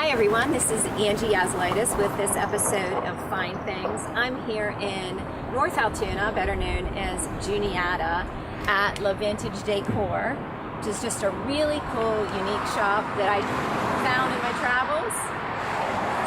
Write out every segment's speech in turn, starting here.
Hi everyone, this is Angie Yazlitis with this episode of FineThings. I'm here in North Altoona, better known as Juniata, at LaVintage Decor, which is just a really cool, unique shop that I found in my travels.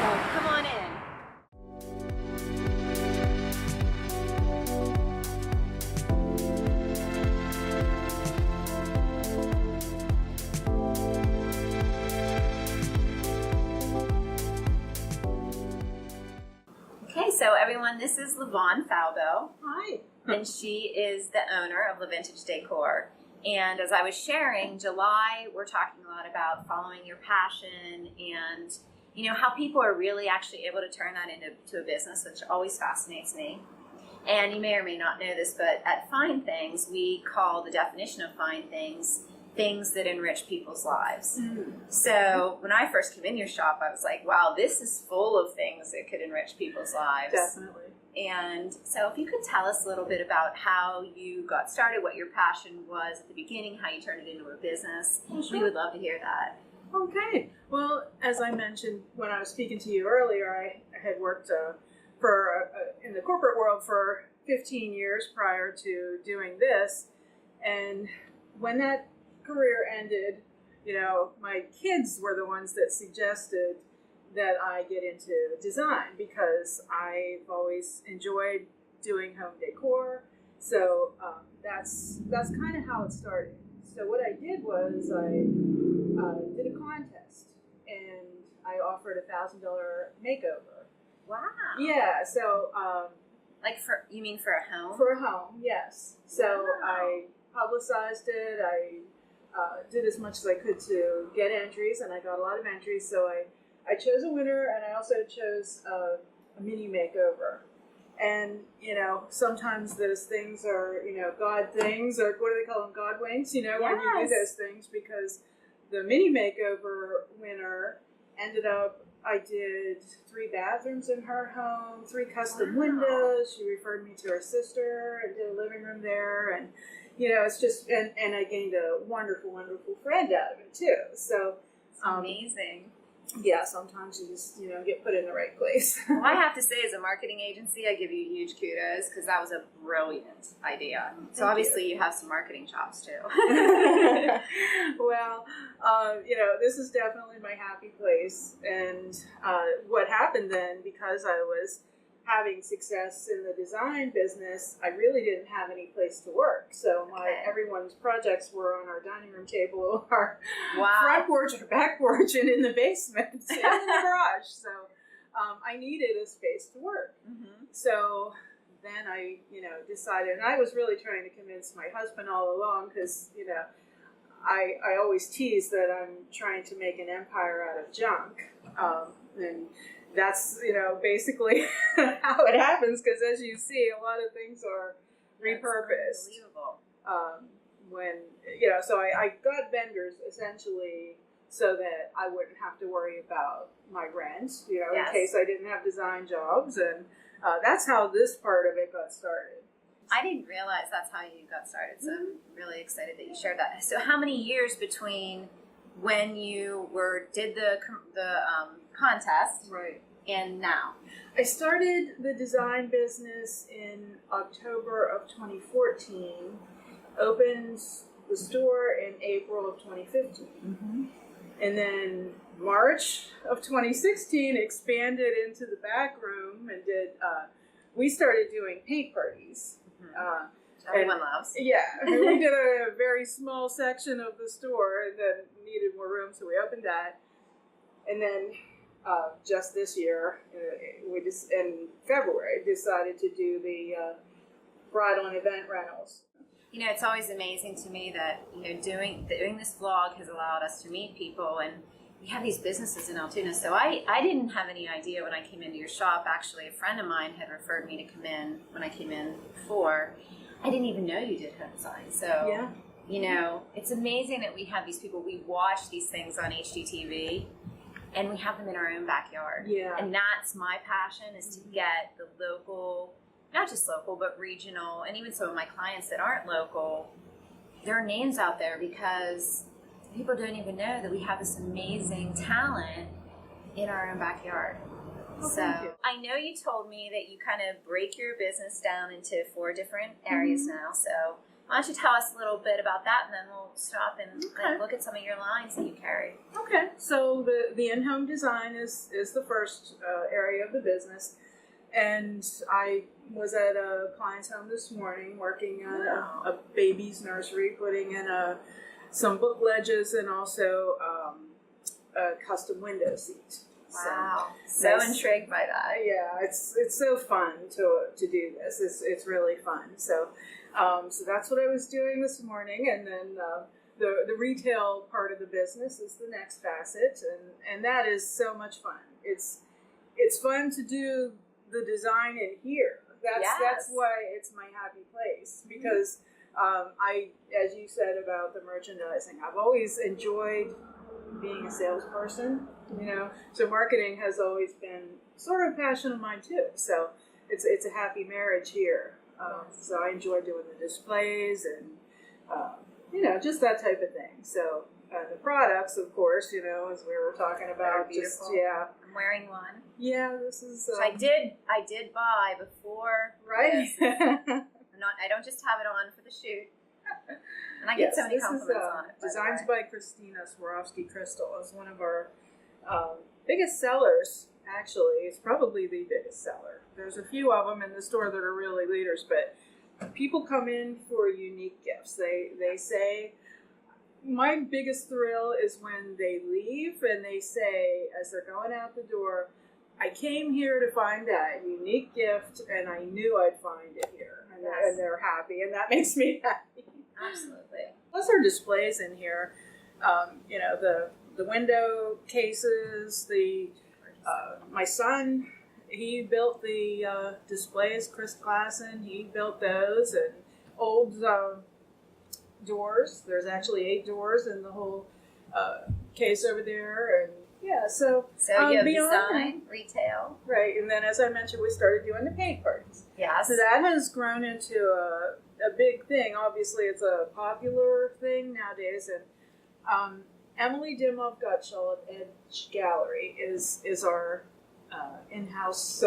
So come on in. Okay, so everyone, this is LaVonne Falbo. Hi. And she is the owner of LaVintage Decor. And as I was sharing, July, we're talking a lot about following your passion and, you know, how people are really actually able to turn that into a business, which always fascinates me. And you may or may not know this, but at FineThings, we call the definition of FineThings things that enrich people's lives. So when I first came in your shop, I was like, wow, this is full of things that could enrich people's lives. Definitely. And so if you could tell us a little bit about how you got started, what your passion was at the beginning, how you turned it into a business, we would love to hear that. Okay. Well, as I mentioned when I was speaking to you earlier, I had worked in the corporate world for 15 years prior to doing this. And when that career ended, you know, my kids were the ones that suggested that I get into design because I've always enjoyed doing home decor. So that's kind of how it started. So what I did was I did a contest and I offered $1,000 makeover. Wow. Yeah. So You mean for a home? for a home, yes. So Wow. I publicized it. I did as much as I could to get entries, and I got a lot of entries. So I chose a winner, and I also chose a mini makeover. And, you know, sometimes those things are, you know, God things, or what do they call them, God winks, you know, when you do Yes. those things, because the mini makeover winner ended up, I did 3 bathrooms in her home, 3 custom Wow. windows. She referred me to her sister and did a living room there. And, you know, it's just, and I gained a wonderful, wonderful friend out of it too. So, It's amazing. yeah, sometimes you just, you know, get put in the right place. Well, I have to say, as a marketing agency, I give you huge kudos because that was a brilliant idea. So Thank obviously you have some marketing chops too. Well, you know, this is definitely my happy place. And what happened then, because I was having success in the design business, I really didn't have any place to work. So everyone's projects were on our dining room table, our front porch, or back porch, and in the basement, and in the garage. So I needed a space to work. Mm-hmm. So then I, you know, decided, and I was really trying to convince my husband all along because, you know, I always tease that I'm trying to make an empire out of junk. And that's, you know, basically how it happens, because as you see, a lot of things are repurposed. Unbelievable. When, you know, so I got vendors essentially so that I wouldn't have to worry about my rent, you know, Yes. in case I didn't have design jobs. And that's how this part of it got started. I didn't realize that's how you got started, so I'm really excited that you shared that. So how many years between when you did the contest Right. and now? I started the design business in October of 2014, opened the store in April of 2015. Mm-hmm. And then March of 2016 expanded into the back room and we started doing paint parties. Everyone loves. Yeah, we did a very small section of the store and then needed more room, so we opened that. And then just this year, in February, decided to do the bridal and event rentals. You know, it's always amazing to me that, you know, doing this vlog has allowed us to meet people, and we have these businesses in Altoona. So I didn't have any idea when I came into your shop. Actually, a friend of mine had referred me to come in when I came in before. I didn't even know you did home design. So, Yeah. you know, it's amazing that we have these people. We watch these things on HGTV, and we have them in our own backyard. Yeah. And that's my passion, is to get the local, not just local, but regional, and even some of my clients that aren't local, their names out there, because people don't even know that we have this amazing talent in our own backyard. Oh, So thank you. I know you told me that you kind of break your business down into 4 different areas now. So why don't you tell us a little bit about that, and then we'll stop and look at some of your lines that you carry. Okay, so the in-home design is the first area of the business, and I was at a client's home this morning working on a baby's nursery, putting in some book ledges and also a custom window seat. Wow, so intrigued by that. Yeah, it's so fun to do this. It's really fun. So that's what I was doing this morning, and then the retail part of the business is the next facet, and that is so much fun. It's fun to do the design in here. That's why it's my happy place, because I, as you said about the merchandising, I've always enjoyed being a salesperson, so marketing has always been sort of a passion of mine too. So it's a happy marriage here. So I enjoy doing the displays and just that type of thing. So the products, of course, as we were talking about, beautiful. I'm wearing one. Yeah, this is. Which I did buy before. Right. I don't just have it on for the shoot. And I get so many compliments on it. Designed by Christina Swarovski Crystal. It's one of our biggest sellers, actually. It's probably the biggest seller. There's a few of them in the store that are really leaders, but people come in for unique gifts. They say, my biggest thrill is when they leave and they say, as they're going out the door, I came here to find that unique gift and I knew I'd find it here. And they're happy, and that makes me happy. Absolutely. Plus our displays in here, the window cases, my son, he built the displays, Chris Klassen, he built those, and old doors. There's actually 8 doors in the whole case over there, and so you have design, retail. Right, and then as I mentioned, we started doing the paint parties. Yeah. So that has grown into a big thing. Obviously, it's a popular thing nowadays, and Emily Dimov Gutschall at Edge Gallery is our in-house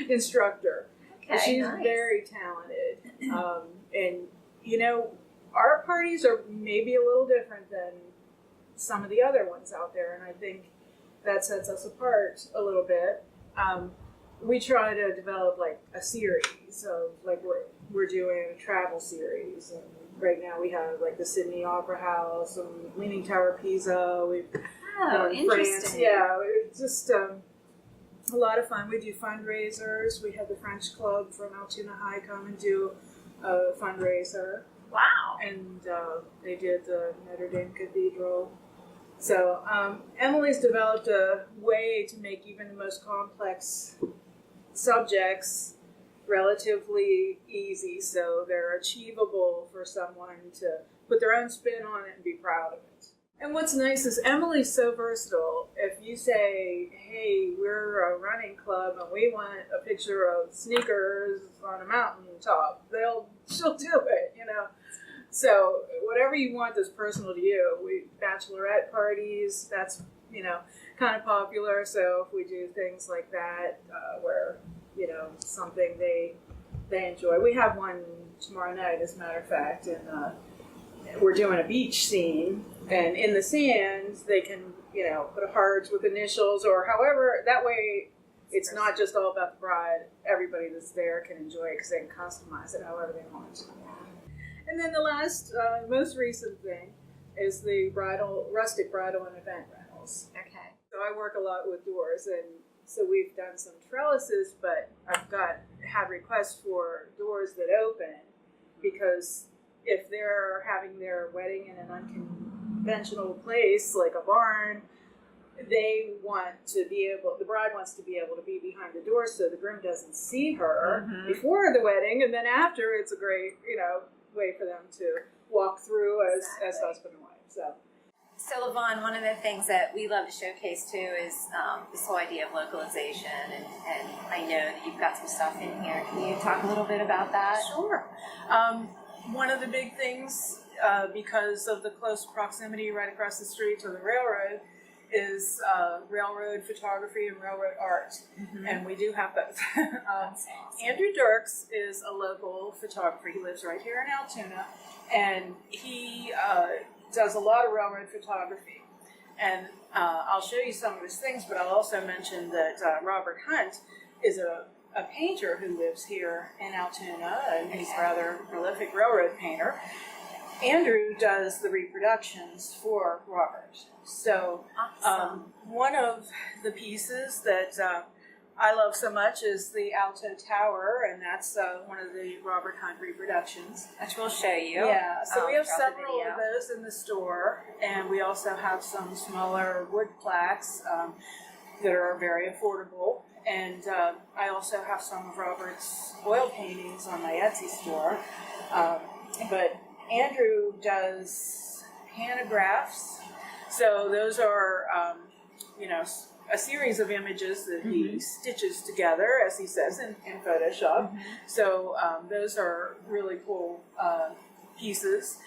instructor. Okay, she's nice. very talented, and our parties are maybe a little different than some of the other ones out there, and I think that sets us apart a little bit. We try to develop like a series of we're doing a travel series, and right now we have like the Sydney Opera House and Leaning Tower Pisa. We've interesting. France. Yeah, it's just a lot of fun. We do fundraisers. We had the French Club from Altoona High come and do a fundraiser. Wow. And they did the Notre Dame Cathedral. So Emily's developed a way to make even the most complex subjects relatively easy, so they're achievable for someone to put their own spin on it and be proud of it. And what's nice is Emily's so versatile. If you say, hey, we're a running club and we want a picture of sneakers on a mountaintop, she'll do it, So whatever you want that's personal to you. We bachelorette parties, that's kind of popular. So if we do things like that, where something they enjoy. We have one tomorrow night, as a matter of fact, and we're doing a beach scene. And in the sand, they can put hearts with initials or however. That way, it's not just all about the bride. Everybody that's there can enjoy it because they can customize it however they want. And then the last, most recent thing is the rustic bridal and event rentals. Okay. So I work a lot with doors, and so we've done some trellises, but I've had requests for doors that open, because if they're having their wedding in an unconventional place like a barn, the bride wants to be able to be behind the door so the groom doesn't see her before the wedding, and then after it's a great way for them to walk through as husband and wife. So LaVonne, one of the things that we love to showcase too is this whole idea of localization, and I know that you've got some stuff in here. Can you talk a little bit about that? Sure. One of the big things, because of the close proximity right across the street to the railroad, is railroad photography and railroad art, and we do have both. That's awesome. Andrew Dirks is a local photographer. He lives right here in Altoona, and he does a lot of railroad photography. And I'll show you some of his things, but I'll also mention that Robert Hunt is a painter who lives here in Altoona, and he's a rather prolific railroad painter. Andrew does the reproductions for Robert. So one of the pieces that I love so much is the Alto Tower, and that's one of the Robert Hunt reproductions. Which we'll show you. Yeah, so we have throughout the several video. of those in the store, and we also have some smaller wood plaques that are very affordable. And I also have some of Robert's oil paintings on my Etsy store. But Andrew does panographs. So those are, a series of images that he stitches together, as he says, in Photoshop. So those are really cool pieces.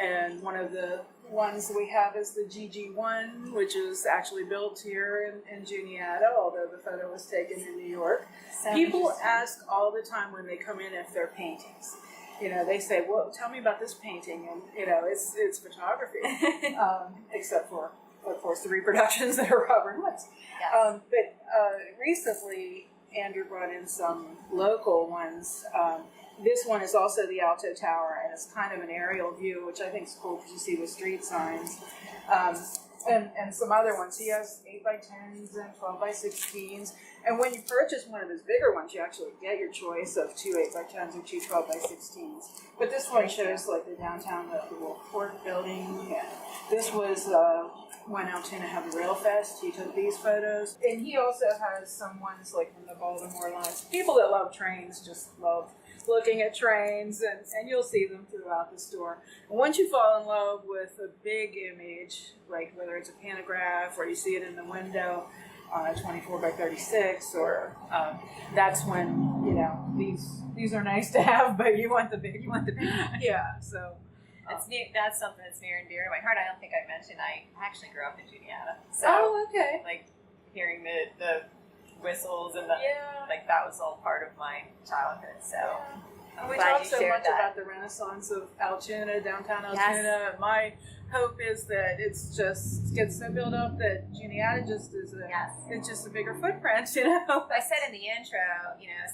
And one of the ones we have is the GG1, which is actually built here in Juniata, although the photo was taken in New York. So People ask all the time when they come in if they're paintings. They say, well, tell me about this painting, and, it's photography, except for, of course, the reproductions that are Robert Hunt's. Yes. But recently, Andrew brought in some local ones. This one is also the Alto Tower, and it's kind of an aerial view, which I think is cool because you see the street signs. And some other ones. He has 8x10s and 12x16s. And when you purchase one of his bigger ones, you actually get your choice of 2 8x10s or 2 12x16s. But this one shows like the downtown, the Wolf Court building. And this was when Altoona had the Rail Fest. He took these photos. And he also has some ones like from the Baltimore lines. People that love trains just love looking at trains, and you'll see them throughout the store. And once you fall in love with a big image, like whether it's a pantograph or you see it in the window on a 24x36, or that's when these are nice to have, but you want the big one. Yeah, so That's something that's near and dear to my heart. I don't think I mentioned I actually grew up in Juniata, so okay. like hearing the whistles and that was all part of my childhood. So And we glad talk you so shared much that. about the renaissance of Altoona, downtown Altoona. Yes. My hope is that it's just gets so built up that Juniata just is it's just a bigger footprint, I said in the intro,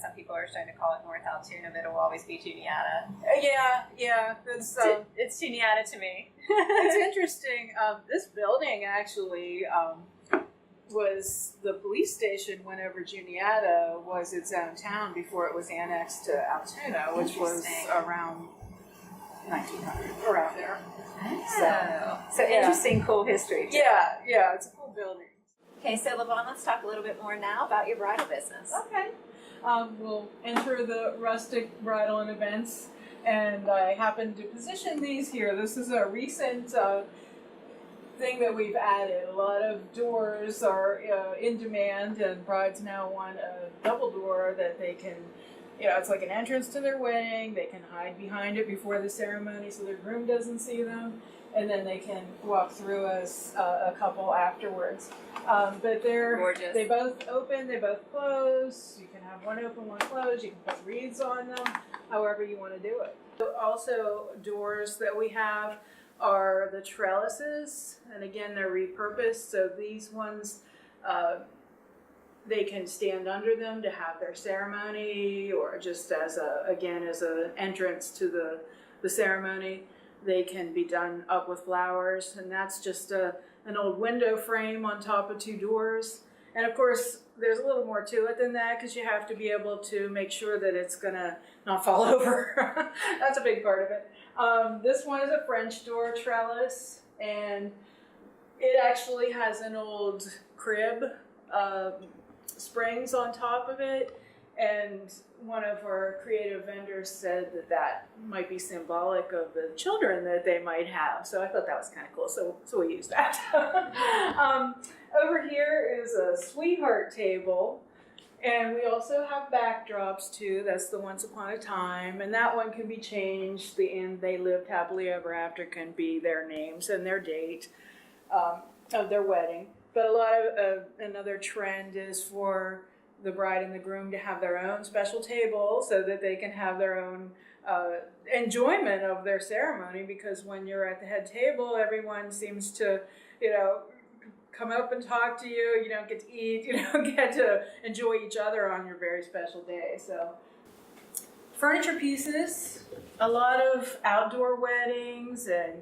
some people are starting to call it North Altoona, but it will always be Juniata. Yeah. It's Juniata to me. It's interesting. This building actually was the police station whenever Juniata was its own town before it was annexed to Altoona, which was around 1900, around there. So interesting, cool history. Yeah, it's a cool building. Okay, so LaVonne, let's talk a little bit more now about your bridal business. Okay. We'll enter the rustic bridal and events, and I happen to position these here. This is a recent thing that we've added. A lot of doors are in demand, and brides now want a double door that they can, it's like an entrance to their wedding. They can hide behind it before the ceremony so their groom doesn't see them, and then they can walk through as a couple afterwards. But Gorgeous. They both open, they both close. You can have one open, one closed. You can put wreaths on them, however you want to do it. Also, doors that we have are the trellises, and again, they're repurposed. So these ones, they can stand under them to have their ceremony, or just as an entrance to the ceremony. They can be done up with flowers, and that's just an old window frame on top of 2 doors. And of course, there's a little more to it than that, because you have to be able to make sure that it's gonna not fall over. That's a big part of it. This one is a French door trellis, and it actually has an old crib springs on top of it. And one of our creative vendors said that might be symbolic of the children that they might have. So I thought that was kind of cool. So we used that. Over here is a sweetheart table. And we also have backdrops too. That's the Once Upon a Time. And that one can be changed. The end they lived happily ever after can be their names and their date of their wedding. But a lot of another trend is for the bride and the groom to have their own special table so that they can have their own enjoyment of their ceremony, because when you're at the head table, everyone seems to, come up and talk to you. You don't get to eat, you don't get to enjoy each other on your very special day. So furniture pieces, a lot of outdoor weddings and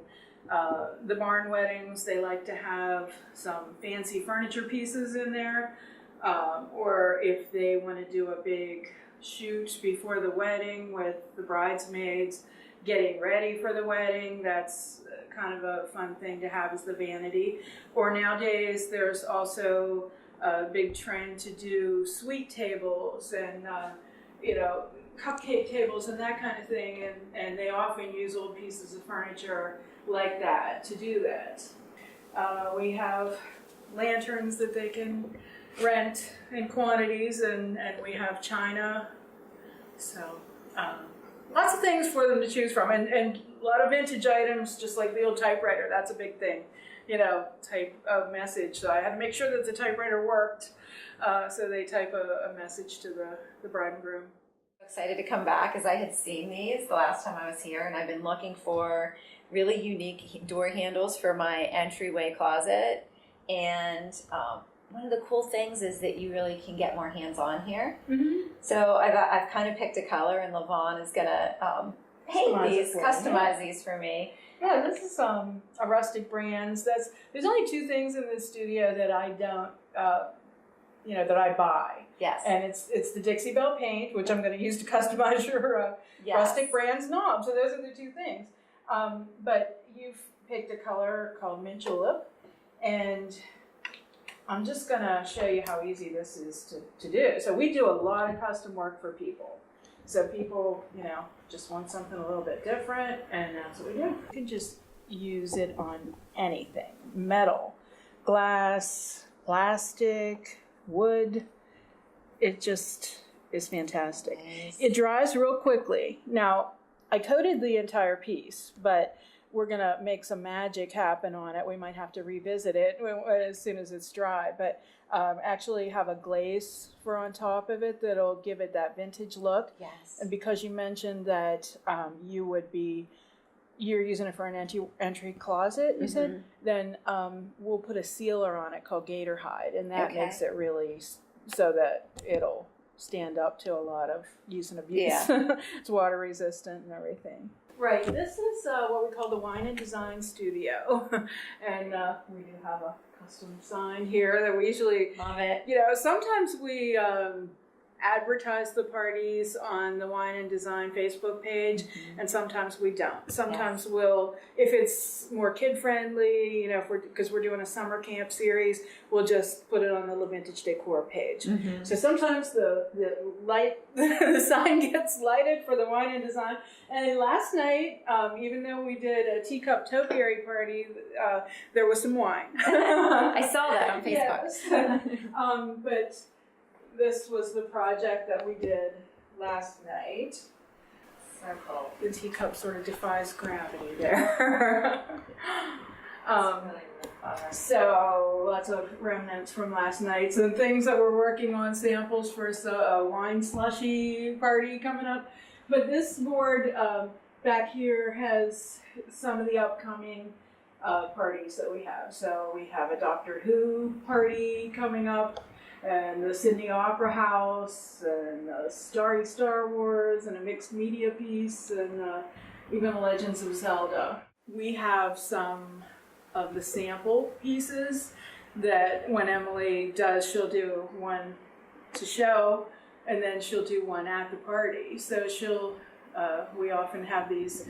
the barn weddings, they like to have some fancy furniture pieces in there. Or if they want to do a big shoot before the wedding with the bridesmaids getting ready for the wedding, that's kind of a fun thing to have, is the vanity. Or nowadays there's also a big trend to do sweet tables and cupcake tables and that kind of thing, and they often use old pieces of furniture like that to do that. We have lanterns that they can rent in quantities, and we have china. So lots of things for them to choose from, and a lot of vintage items, just like the old typewriter. That's a big thing, type of message. So I had to make sure that the typewriter worked, so they type a message to the bride and groom. Excited to come back, as I had seen these the last time I was here, and I've been looking for really unique door handles for my entryway closet. And one of the cool things is that you really can get more hands-on here. Mm-hmm. So I've kind of picked a color, and LaVonne is gonna customize these for me. Yeah, this is a rustic brands. There's only two things in this studio that I don't, that I buy. Yes. And it's the Dixie Belle paint, which I'm going to use to customize your rustic brands knob. So those are the two things. But you've picked a color called Mint Julep, and I'm just going to show you how easy this is to do. So we do a lot of custom work for people. So people, just want something a little bit different, and that's what we do. You can just use it on anything. Metal, glass, plastic, wood. It just is fantastic. Nice. It dries real quickly. Now, I coated the entire piece, but we're going to make some magic happen on it. We might have to revisit it as soon as it's dry, but actually have a glaze for on top of it that'll give it that vintage look. Yes. And because you mentioned that you're using it for an entry closet, you said, then we'll put a sealer on it called gator hide, and that makes it really so that it'll stand up to a lot of use and abuse. Yeah. It's water resistant and everything. Right, this is what we call the Wine and Design Studio, and we do have a custom sign here that we usually love it. Sometimes we advertise the parties on the Wine and Design Facebook page, and sometimes we don't. Sometimes we'll, if it's more kid-friendly, because we're doing a summer camp series, we'll just put it on the LaVintage Decor page. Mm-hmm. So sometimes the sign gets lighted for the Wine and Design. And then last night, even though we did a teacup topiary party, there was some wine. I saw that on Facebook. Yes. But this was the project that we did last night. So cool. The teacup sort of defies gravity there. So lots of remnants from last night. So things that we're working on, samples for a wine slushy party coming up. But this board back here has some of the upcoming parties that we have. So we have a Doctor Who party coming up, and the Sydney Opera House, and Starry Star Wars, and a mixed media piece, and even Legends of Zelda. We have some of the sample pieces that when Emily does, she'll do one to show, and then she'll do one at the party. So we often have these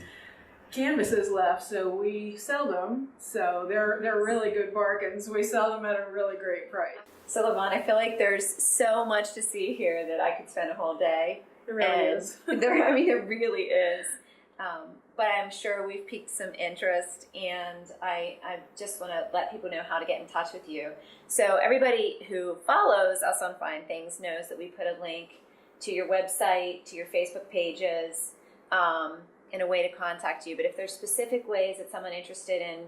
canvases left, so we sell them. So they're really good bargains. We sell them at a really great price. So LaVonne, I feel like there's so much to see here that I could spend a whole day. There really is. There really is. But I'm sure we've piqued some interest, and I just want to let people know how to get in touch with you. So everybody who follows us on FineThings knows that we put a link to your website, to your Facebook pages, and a way to contact you. But if there's specific ways that someone interested in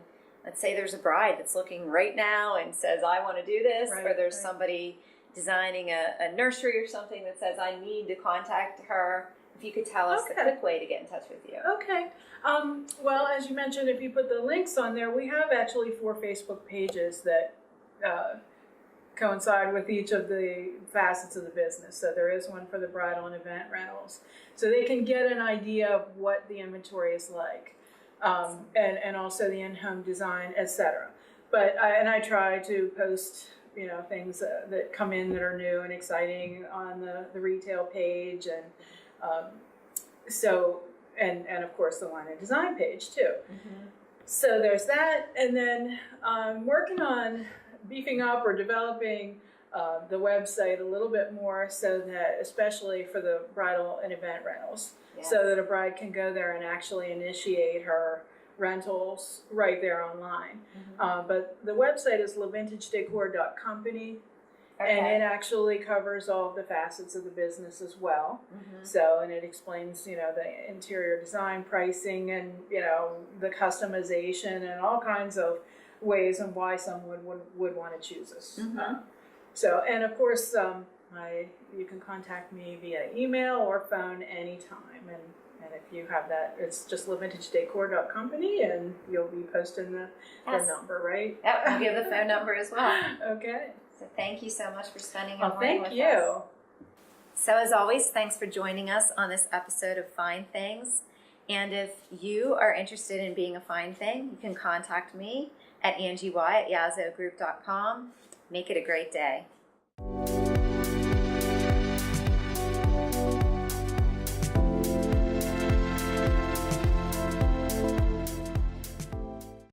let's say there's a bride that's looking right now and says, I want to do this, Right, or there's right. somebody designing a nursery or something that says, I need to contact her. If you could tell us the Okay. quick way to get in touch with you. Okay. Well, as you mentioned, if you put the links on there, we have actually 4 Facebook pages that coincide with each of the facets of the business. So there is one for the bridal and event rentals. So they can get an idea of what the inventory is like, and also the in-home design, etc. But I try to post, you know, things that come in that are new and exciting on the retail page, and and of course the line and design page too. Mm-hmm. So there's that, and then I'm working on beefing up or developing the website a little bit more, so that, especially for the bridal and event rentals, Yes. so that a bride can go there and actually initiate her rentals right there online. Mm-hmm. But the website is LaVintageDecor.company, Okay. and it actually covers all of the facets of the business as well. Mm-hmm. So, and it explains, you know, the interior design, pricing, and, you know, the customization, and all kinds of ways and why someone would want to choose us. Mm-hmm. So, and of course, you can contact me via email or phone anytime. And if you have that, it's just LaVintageDecor.company, and you'll be posting the Yes. number, right? Yep, I'll give the phone number as well. Okay. So thank you so much for spending your Well, morning thank with us. you. So as always, thanks for joining us on this episode of Fine Things. And if you are interested in being a fine thing, you can contact me at angiey@yazogroup.com. Make it a great day.